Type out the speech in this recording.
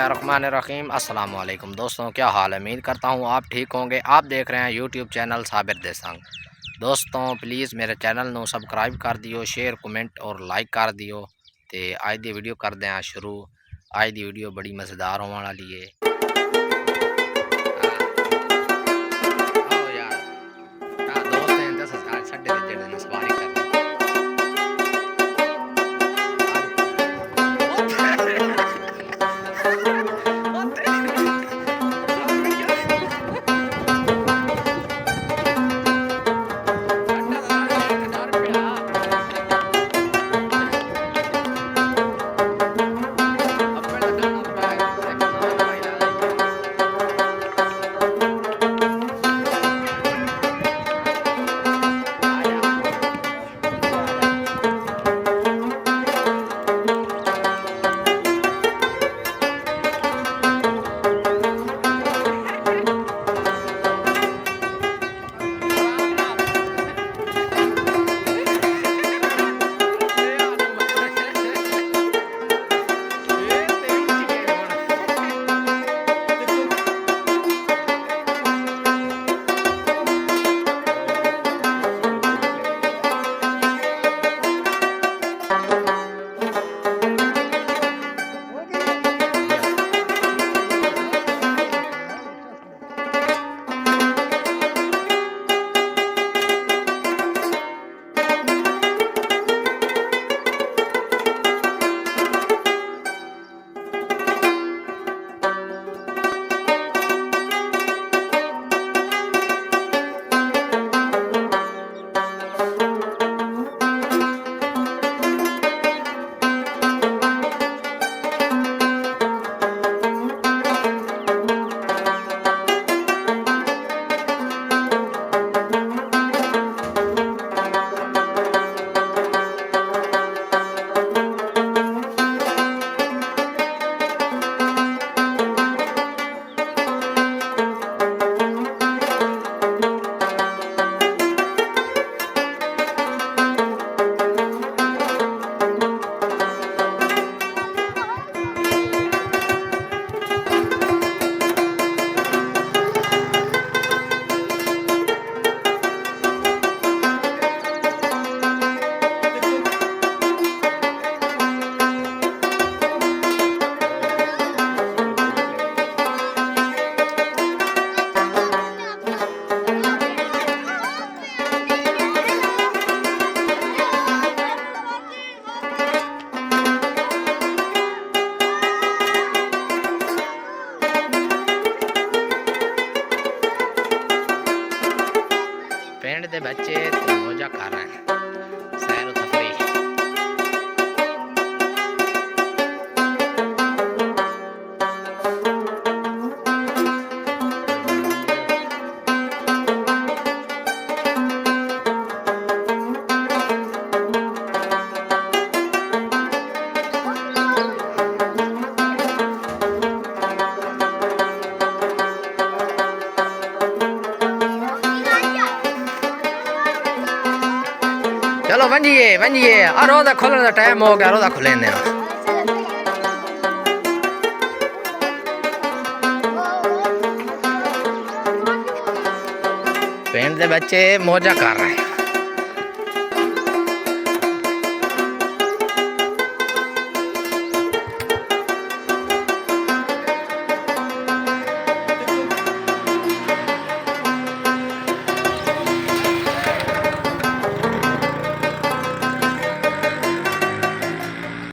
बिस्मिल्लाहिर्रहमानिर्रहीम। अस्सलाम वालेकुम दोस्तों, क्या हाल है? उम्मीद करता हूँ आप ठीक होंगे। आप देख रहे हैं यूट्यूब चैनल साबिर देसंग। दोस्तों प्लीज़ मेरे चैनल ਨੂੰ सब्सक्राइब कर दियो, शेयर कमेंट और लाइक कर दियो। तो आज की वीडियो कर दें शुरू। आज की वीडियो बड़ी मज़ेदार होने वाली है। पिंड के बच्चे मौजा कर रहे हैं, सैर तफरीह। चलो वंजिए वंजिए, रोज़ा खुलने का टाइम हो गया, रोज़ा खुले ने। पिंड के बच्चे मौजा कर रहे हैं।